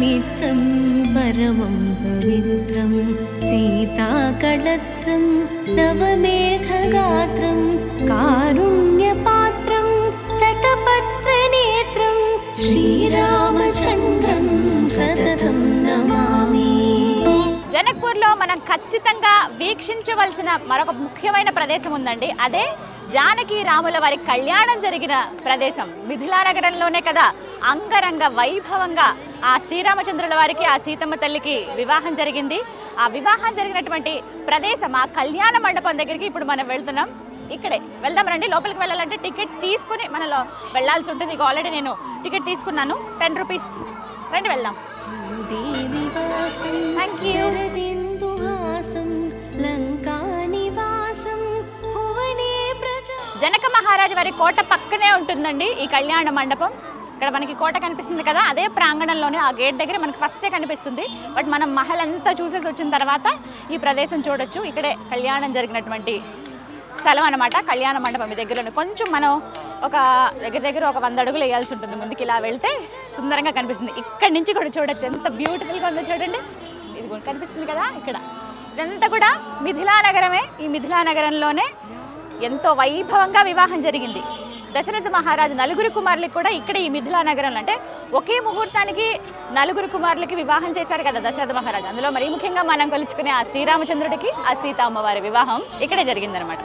मित्रं परमं पवित्रं सीताकळत्रं नवमेघगात्रं कारुण्यपात्रं शतपत्रनेत्रं श्रीरामचन्द्रं सततं नमामि। జనక్పూర్లో మనం ఖచ్చితంగా వీక్షించవలసిన మరొక ముఖ్యమైన ప్రదేశం ఉందండి. అదే జానకి రాముల వారి కళ్యాణం జరిగిన ప్రదేశం. మిథిలా నగరంలోనే కదా అంగరంగ వైభవంగా ఆ శ్రీరామచంద్రుల వారికి ఆ సీతమ్మ తల్లికి వివాహం జరిగింది. ఆ వివాహం జరిగినటువంటి ప్రదేశం ఆ కళ్యాణ మండపం దగ్గరికి ఇప్పుడు మనం వెళ్తున్నాం. ఇక్కడే వెళ్దాం రండి. లోపలికి వెళ్ళాలంటే టికెట్ తీసుకుని మనలో వెళ్ళాల్సి ఉంటుంది. ఇక ఆల్రెడీ నేను టికెట్ తీసుకున్నాను, 10 రూపీస్. రండి వెళ్దాం. Thank you. జనక మహారాజు వారి కోట పక్కనే ఉంటుందండి ఈ కళ్యాణ మండపం. ఇక్కడ మనకి కోట కనిపిస్తుంది కదా, అదే ప్రాంగణంలోనే ఆ గేట్ దగ్గర మనకి ఫస్టే కనిపిస్తుంది. బట్ మనం మహల్ అంతా చూసేసి వచ్చిన తర్వాత ఈ ప్రదేశం చూడొచ్చు. ఇక్కడే కళ్యాణం జరిగినటువంటి స్థలం అనమాట కళ్యాణ మండపం. మీ దగ్గరలో కొంచెం మనం ఒక దగ్గర ఒక 100 అడుగులు వేయాల్సి ఉంటుంది ముందుకు. ఇలా వెళ్తే సుందరంగా కనిపిస్తుంది. ఇక్కడి నుంచి కూడా చూడొచ్చు ఎంత బ్యూటిఫుల్గా ఉందో చూడండి. ఇది కనిపిస్తుంది కదా ఇక్కడ. ఇదంతా కూడా మిథిలా నగరమే. ఈ మిథిలా నగరంలోనే ఎంతో వైభవంగా వివాహం జరిగింది. దశరథ మహారాజు 4 కుమారులకు కూడా ఇక్కడ ఈ మిథిలా నగరంలో, అంటే ఒకే ముహూర్తానికి 4 కుమారులకి వివాహం చేశారు కదా దశరథ మహారాజు. అందులో మరీ ముఖ్యంగా మనం కొలుచుకునే ఆ శ్రీరామచంద్రుడికి ఆ సీతమ్మ వారి వివాహం ఇక్కడే జరిగిందనమాట.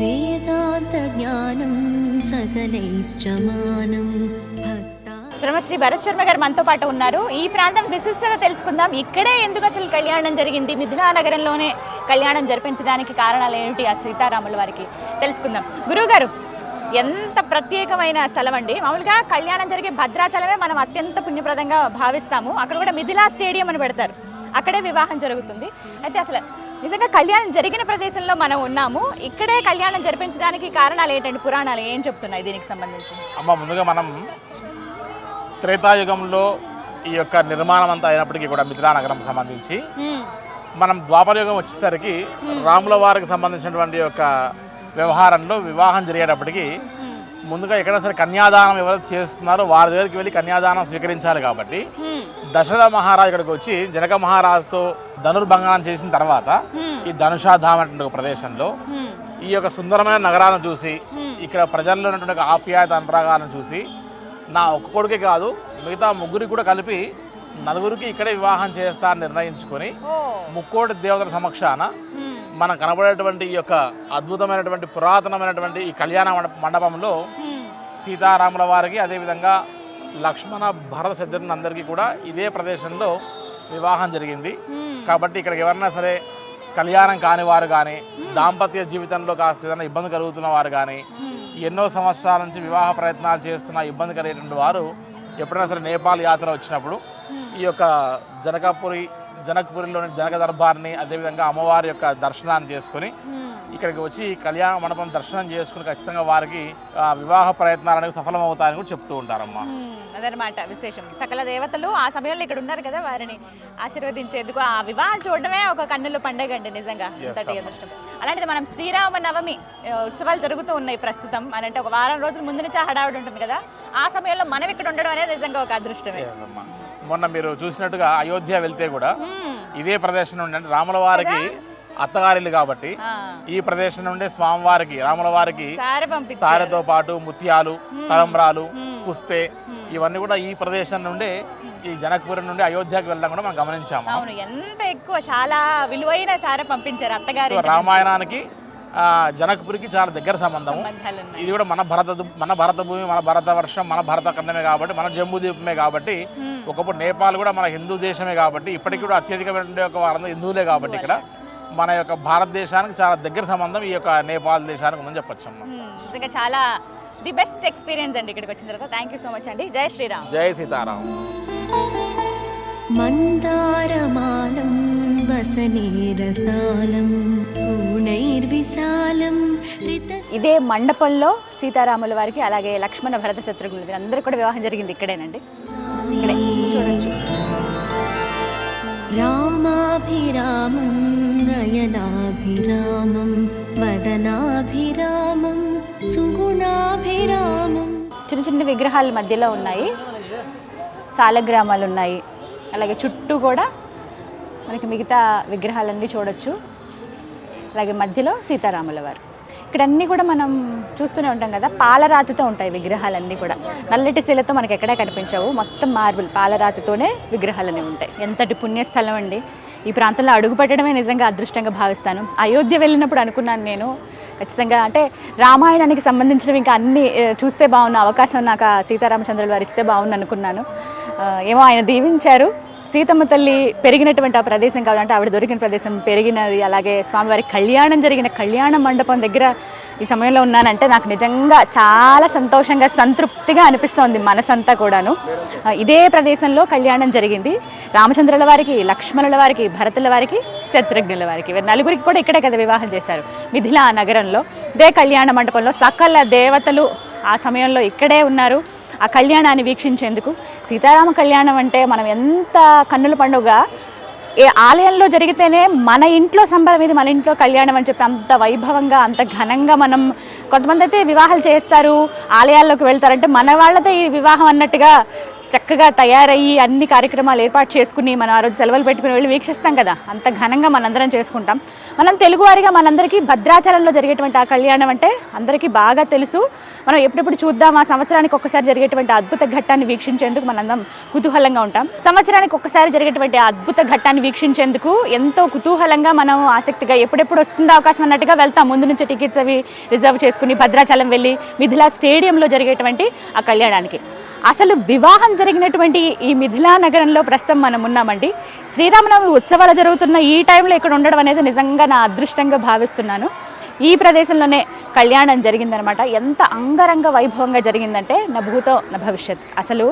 వేదాంత జ్ఞానం సకలైశ్చమానం. బ్రహ్మశ్రీ భరత్ శర్మ గారు మనతో పాటు ఉన్నారు. ఈ ప్రాంతం విశిష్టత తెలుసుకుందాం. ఇక్కడే ఎందుకు అసలు కళ్యాణం జరిగింది, మిథిలా నగరంలోనే కళ్యాణం జరిపించడానికి కారణాలు ఏమిటి ఆ సీతారాముల వారికి తెలుసుకుందాం. గురువు గారు, ఎంత ప్రత్యేకమైన స్థలం అండి. మామూలుగా కళ్యాణం జరిగే భద్రాచలమే మనం అత్యంత పుణ్యప్రదంగా భావిస్తాము. అక్కడ కూడా మిథిలా స్టేడియం అని పెడతారు, అక్కడే వివాహం జరుగుతుంది. అయితే అసలు నిజంగా కళ్యాణం జరిగిన ప్రదేశంలో మనం ఉన్నాము. ఇక్కడే కళ్యాణం జరిపించడానికి కారణాలు ఏంటండి, పురాణాలు ఏం చెప్తున్నాయి దీనికి సంబంధించి? అమ్మ, ముందుగా మనం త్రేతాయుగంలో ఈ యొక్క నిర్మాణం అంతా అయినప్పటికీ కూడా మిథిలా నగరం సంబంధించి మనం ద్వాపరయుగం వచ్చేసరికి రాముల వారికి సంబంధించినటువంటి యొక్క వ్యవహారంలో వివాహం జరిగేటప్పటికి ముందుగా ఎక్కడైనా సరే కన్యాదానం ఎవరు చేస్తున్నారో వారి దగ్గరికి వెళ్ళి కన్యాదానం స్వీకరించాలి. కాబట్టి దశరథ మహారాజు ఇక్కడికి వచ్చి జనక మహారాజుతో ధనుర్భంగనం చేసిన తర్వాత ఈ ధనుషాధామ్ అనేటువంటి ఒక ప్రదేశంలో ఈ యొక్క సుందరమైన నగరాలను చూసి ఇక్కడ ప్రజల్లో ఉన్నటువంటి ఆప్యాయత అనురాగాలను చూసి నా ఒక్క కొడుకే కాదు మిగతా 3 కూడా కలిపి 4 ఇక్కడే వివాహం చేస్తారని నిర్ణయించుకొని ముక్కోటి దేవతల సమక్షాన మనం కనబడేటువంటి ఈ యొక్క అద్భుతమైనటువంటి పురాతనమైనటువంటి ఈ కళ్యాణ మండపంలో సీతారాముల వారికి, అదేవిధంగా లక్ష్మణ భరత శత్రుఘ్నుల అందరికీ కూడా ఇదే ప్రదేశంలో వివాహం జరిగింది. కాబట్టి ఇక్కడికి ఎవరైనా సరే కళ్యాణం కాని వారు కానీ, దాంపత్య జీవితంలో కాస్త ఏదైనా ఇబ్బంది కలుగుతున్న వారు కానీ, ఎన్నో సంవత్సరాల నుంచి వివాహ ప్రయత్నాలు చేస్తున్న ఇబ్బంది కలిగేటువంటి వారు ఎప్పుడైనా సరే నేపాల్ యాత్ర వచ్చినప్పుడు ఈ యొక్క జనక్పురిలోని జనక దర్బార్ని, అదేవిధంగా అమ్మవారి యొక్క దర్శనాన్ని చేసుకొని ఇక్కడికి వచ్చి కళ్యాణ మండపం దర్శనం చేసుకుని ఖచ్చితంగా వారికి వివాహ ప్రయత్నాలు అనేవి సఫలమవుతాయని కూడా చెప్తూ ఉంటారమ్మా. అదనమాట విశేషం. సకల దేవతలు ఆ సమయంలో ఇక్కడ ఉన్నారు కదా, వారిని ఆశీర్వదించేందుకు ఆ వివాహం చూడడమే ఒక కన్నుల పండుగ అండి నిజంగా. అంతటి అదృష్టం. అలాంటిది మనం శ్రీరామ నవమి ఉత్సవాలు జరుగుతూ ఉన్నాయి ప్రస్తుతం. అంటే ఒక వారం రోజుల ముందు నుంచి హడావిడి ఉంటుంది కదా, ఆ సమయంలో మనం ఇక్కడ ఉండడం అనేది నిజంగా ఒక అదృష్టమే. మొన్న మీరు చూసినట్టుగా అయోధ్య వెళ్తే కూడా ఇదే ప్రదేశం నుండి, అంటే రాముల వారికి అత్తగారిల్లు కాబట్టి ఈ ప్రదేశం నుండి స్వామివారికి రాముల వారికి సారెతో పాటు ముత్యాలు, తలంబ్రాలు, పుస్తే ఇవన్నీ కూడా ఈ ప్రదేశం నుండి ఈ జనక్పురి నుండి అయోధ్యకి వెళ్ళడం కూడా మనం గమనించాము. అవును, ఎంత ఎక్కువ, చాలా విలువైన సారె పంపించారు అత్తగారు. రామాయణానికి జనక్పురికి చాలా దగ్గర సంబంధము. ఇది కూడా మన భరత భూమి, మన భరత వర్షం, మన భరత ఖండమే కాబట్టి, మన జంబూ ద్వీపమే కాబట్టి, ఒకప్పుడు నేపాల్ కూడా మన హిందూ దేశమే కాబట్టి, ఇప్పటికి కూడా అత్యధికమైన వారందరూ హిందువులే కాబట్టి ఇక్కడ మన యొక్క భారతదేశానికి చాలా దగ్గర సంబంధం ఈ యొక్క నేపాల్ దేశానికి ఉందని చెప్పొచ్చమ్మా. ఇంకా చాలా ది బెస్ట్ ఎక్స్పీరియన్స్ అండి ఇక్కడికి వచ్చిన తర్వాత. థ్యాంక్ యూ సో మచ్ అండి. జై శ్రీరామ్. జై సీతారాం. మందారమాలం వసనేరసాలం పూర్ణైర్విశాలం. ఇదే మండపంలో సీతారాముల వారికి, అలాగే లక్ష్మణ భరత శత్రుఘ్నులు అందరూ కూడా వివాహం జరిగింది ఇక్కడేనండి. ఇక్కడే చూడొచ్చు. రామాభిరామం నయనాభిరామం వదనాభిరామం సుగుణాభిరామం చిన్న చిన్న విగ్రహాల మధ్యలో ఉన్నాయి, సాలగ్రామాలు ఉన్నాయి. అలాగే చుట్టూ కూడా మనకి మిగతా విగ్రహాలన్నీ చూడొచ్చు. అలాగే మధ్యలో సీతారాముల వారు. ఇక్కడ అన్నీ కూడా మనం చూస్తూనే ఉంటాం కదా, పాలరాతితో ఉంటాయి విగ్రహాలన్నీ కూడా. నల్లటి శిలతో మనకి ఎక్కడా కనిపించవు, మొత్తం మార్బుల్ పాలరాతితోనే విగ్రహాలన్నీ ఉంటాయి. ఎంతటి పుణ్యస్థలం అండి. ఈ ప్రాంతంలో అడుగు పెట్టడమే నిజంగా అదృష్టంగా భావిస్తాను. అయోధ్య వెళ్ళినప్పుడు అనుకున్నాను నేను ఖచ్చితంగా, అంటే రామాయణానికి సంబంధించినవి ఇంకా అన్నీ చూస్తే బాగున్న అవకాశం నాకు సీతారామచంద్రుల వారు ఇస్తే బాగుంది అనుకున్నాను. ఏమో ఆయన దీవించారు. సీతమ్మ తల్లి పెరిగినటువంటి ఆ ప్రదేశం కావాలంటే ఆవిడ దొరికిన ప్రదేశం పెరిగినది, అలాగే స్వామివారి కళ్యాణం జరిగిన కళ్యాణ మండపం దగ్గర ఈ సమయంలో ఉన్నానంటే నాకు నిజంగా చాలా సంతోషంగా సంతృప్తిగా అనిపిస్తోంది మనసంతా కూడాను. ఇదే ప్రదేశంలో కళ్యాణం జరిగింది రామచంద్రుల వారికి, లక్ష్మణుల వారికి, భరతుల వారికి, శత్రుఘ్నుల వారికి. వీరు నలుగురికి కూడా ఇక్కడే కదా వివాహం చేశారు, మిథిలా నగరంలో. ఇదే కళ్యాణ మండపంలో సకల దేవతలు ఆ సమయంలో ఇక్కడే ఉన్నారు ఆ కళ్యాణాన్ని వీక్షించేందుకు. సీతారామ కళ్యాణం అంటే మనం ఎంత కన్నుల పండుగ, ఏ ఆలయంలో జరిగితేనే మన ఇంట్లో సంబరం, ఇది మన ఇంట్లో కళ్యాణం అని చెప్పి అంత వైభవంగా అంత ఘనంగా మనం, కొంతమంది అయితే వివాహాలు చేస్తారు ఆలయాల్లోకి వెళ్తారంటే మన వాళ్ళతో ఈ వివాహం అన్నట్టుగా చక్కగా తయారయ్యి అన్ని కార్యక్రమాలు ఏర్పాటు చేసుకుని మనం ఆ రోజు సెలవులు పెట్టుకుని వెళ్ళి వీక్షిస్తాం కదా, అంత ఘనంగా మనందరం చేసుకుంటాం. మనం తెలుగువారిగా మనందరికీ భద్రాచలంలో జరిగేటువంటి ఆ కళ్యాణం అంటే అందరికీ బాగా తెలుసు. మనం ఎప్పుడెప్పుడు చూద్దాం, ఆ సంవత్సరానికి ఒక్కసారి జరిగేటువంటి అద్భుత ఘట్టాన్ని వీక్షించేందుకు మనందరం కుతూహలంగా ఉంటాం. సంవత్సరానికి ఒక్కసారి జరిగేటువంటి అద్భుత ఘట్టాన్ని వీక్షించేందుకు ఎంతో కుతూహలంగా మనం ఆసక్తిగా ఎప్పుడెప్పుడు వస్తుందో అవకాశం అన్నట్టుగా వెళ్తాం. ముందు నుంచి టికెట్స్ అవి రిజర్వ్ చేసుకుని భద్రాచలం వెళ్ళి మిథిలా స్టేడియంలో జరిగేటువంటి ఆ కళ్యాణానికి. అసలు వివాహం జరిగినటువంటి ఈ మిథిలా నగరంలో ప్రస్తుతం మనం ఉన్నామండి. శ్రీరామనవమి ఉత్సవాలు జరుగుతున్న ఈ టైంలో ఇక్కడ ఉండడం అనేది నిజంగా నా అదృష్టంగా భావిస్తున్నాను. ఈ ప్రదేశంలోనే కళ్యాణం జరిగిందనమాట. ఎంత అంగరంగ వైభవంగా జరిగిందంటే నా భూతో నా భవిష్యత్. అసలు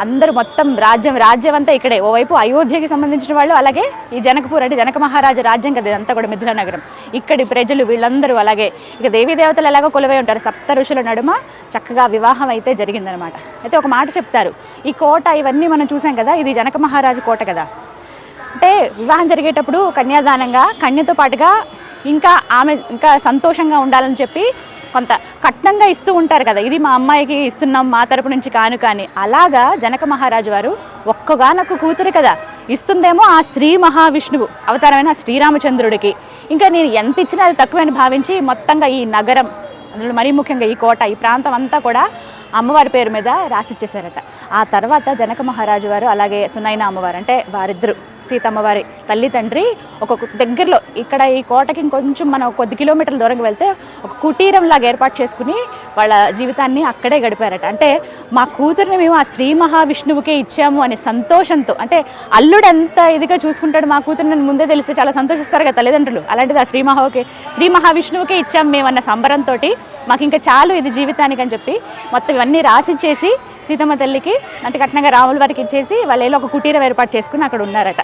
అందరూ మొత్తం రాజ్యం అంతా ఇక్కడే. ఓవైపు అయోధ్యకి సంబంధించిన వాళ్ళు, అలాగే ఈ జనకపూర్ అంటే జనక మహారాజు రాజ్యం కదా ఇదంతా కూడా మిథిలా నగరం. ఇక్కడి ప్రజలు వీళ్ళందరూ, అలాగే ఇక దేవీ దేవతలు ఎలాగో కొలువై ఉంటారు, సప్త ఋషుల నడుమ చక్కగా వివాహం అయితే జరిగిందనమాట. అయితే ఒక మాట చెప్తారు, ఈ కోట ఇవన్నీ మనం చూసాం కదా, ఇది జనక మహారాజు కోట కదా. అంటే వివాహం జరిగేటప్పుడు కన్యాదానంగా కన్యతో పాటుగా ఆమె ఇంకా సంతోషంగా ఉండాలని చెప్పి కొంత కట్నంగా ఇస్తూ ఉంటారు కదా, ఇది మా అమ్మాయికి ఇస్తున్నాం మా తరపు నుంచి కాను. కానీ అలాగా జనక మహారాజు వారు ఒక్కగానొక్క కూతురు కదా ఇస్తుందేమో ఆ శ్రీ మహావిష్ణువు అవతారమైన శ్రీరామచంద్రుడికి. ఇంకా నేను ఎంత ఇచ్చినా అది తక్కువని భావించి మొత్తంగా ఈ నగరం, అందులో మరీ ముఖ్యంగా ఈ కోట, ఈ ప్రాంతం అంతా కూడా అమ్మవారి పేరు మీద రాసిచ్చేశారట. ఆ తర్వాత జనక మహారాజు వారు అలాగే సునైన అమ్మవారు, అంటే వారిద్దరు సీతమ్మవారి తల్లి తండ్రి ఒక దగ్గరలో, ఇక్కడ ఈ కోటకి ఇంకొంచెం మనం కొద్ది కిలోమీటర్ల దూరంగా వెళ్తే ఒక కుటీరంలాగా ఏర్పాటు చేసుకుని వాళ్ళ జీవితాన్ని అక్కడే గడిపారట. అంటే మా కూతురిని మేము ఆ శ్రీ మహావిష్ణువుకే ఇచ్చాము అనే సంతోషంతో, అంటే అల్లుడు ఎంత ఇదిగా చూసుకుంటాడు మా కూతురిని ముందే తెలిస్తే చాలా సంతోషిస్తారు కదా తల్లిదండ్రులు, అలాంటిది ఆ శ్రీ మహావిష్ణువుకే ఇచ్చాము మేము అన్న సంబరంతో మాకు ఇంకా చాలు ఇది జీవితానికి అని చెప్పి మొత్తం ఇవన్నీ రాసిచ్చేసి సీతమ్మ తల్లికి అంటే కట్నంగా రాముల వారికి ఇచ్చేసి వాళ్ళు ఒక కుటీరం ఏర్పాటు చేసుకుని అక్కడ ఉన్నారట.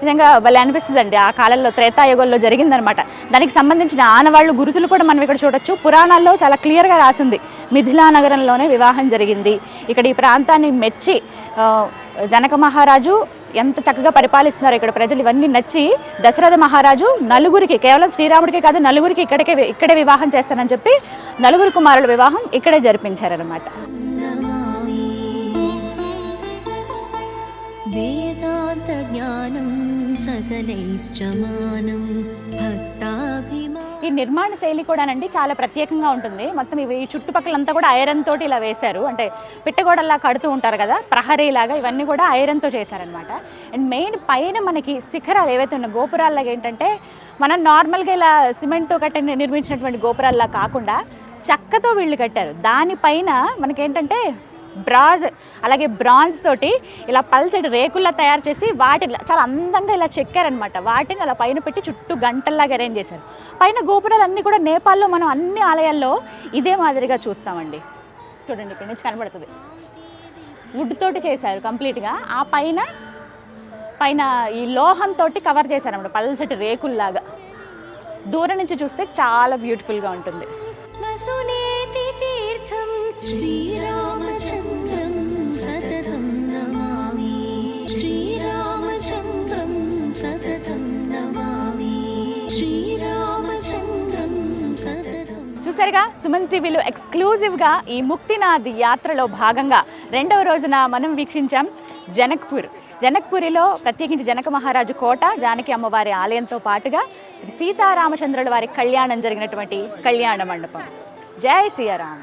నిజంగా భలే అనిపిస్తుందండి. ఆ కాలంలో త్రేతాయుగంలో జరిగిందనమాట. దానికి సంబంధించిన ఆనవాళ్ళు, గురుతులు కూడా మనం ఇక్కడ చూడొచ్చు. పురాణాల్లో చాలా క్లియర్గా రాసింది, మిథిలా నగరంలోనే వివాహం జరిగింది. ఇక్కడ ఈ ప్రాంతాన్ని మెచ్చి జనక మహారాజు ఎంత చక్కగా పరిపాలిస్తున్నారు ఇక్కడ ప్రజలు, ఇవన్నీ నచ్చి దశరథ మహారాజు నలుగురికి, కేవలం శ్రీరాముడికే కాదు నలుగురికి ఇక్కడే వివాహం చేస్తానని చెప్పి నలుగురు కుమారుల వివాహం ఇక్కడే జరిపించారనమాట. వేదాంత జ్ఞానం సకలైశ్చమానం భక్తాభిమానం. ఈ నిర్మాణ శైలి కూడానండి చాలా ప్రత్యేకంగా ఉంటుంది. మొత్తం ఇవి చుట్టుపక్కలంతా కూడా ఐరన్ తోటి ఇలా వేశారు, అంటే పిట్టగోడల్లా కడుతూ ఉంటారు కదా ప్రహరీలాగా, ఇవన్నీ కూడా ఐరన్తో చేశారనమాట. అండ్ మెయిన్ పైన మనకి శిఖరాలు ఏవైతే ఉన్న గోపురాల్లాగా ఏంటంటే మనం నార్మల్గా ఇలా సిమెంట్తో నిర్మించినటువంటి గోపురాల్లా కాకుండా చెక్కతో వీళ్ళు కట్టారు. దానిపైన మనకేంటంటే అలాగే బ్రాంజ్ తోటి ఇలా పల్చటి రేకుల్లా తయారు చేసి వాటిని చాలా అందంగా ఇలా చెక్కారనమాట. వాటిని అలా పైన పెట్టి చుట్టూ గంటల్లాగా అరేంజ్ చేశారు. పైన గోపురాలు అన్నీ కూడా నేపాల్లో మనం అన్ని ఆలయాల్లో ఇదే మాదిరిగా చూస్తామండి. చూడండి ఇక్కడ నుంచి కనబడుతుంది, వుడ్ తోటి చేశారు కంప్లీట్గా. ఆ పైన ఈ లోహంతో కవర్ చేశారనమాట పల్చటి రేకుల్లాగా. దూరం నుంచి చూస్తే చాలా బ్యూటిఫుల్గా ఉంటుంది. శ్రీరామచంద్రం సతతం నమామి, శ్రీరామచంద్రం సతతం నమామి, శ్రీరామచంద్రం సతతం. చూసారుగా సుమన్ టీవీలో ఎక్స్క్లూజివ్గా ఈ ముక్తినాథ్ యాత్రలో భాగంగా రెండవ రోజున మనం వీక్షించాం జనక్పూరిలో ప్రత్యేకించి జనక మహారాజు కోట, జానకి అమ్మవారి ఆలయంతో పాటుగా శ్రీ సీతారామచంద్రుల వారి కళ్యాణం జరిగినటువంటి కళ్యాణ మండపం. జై సియారాం.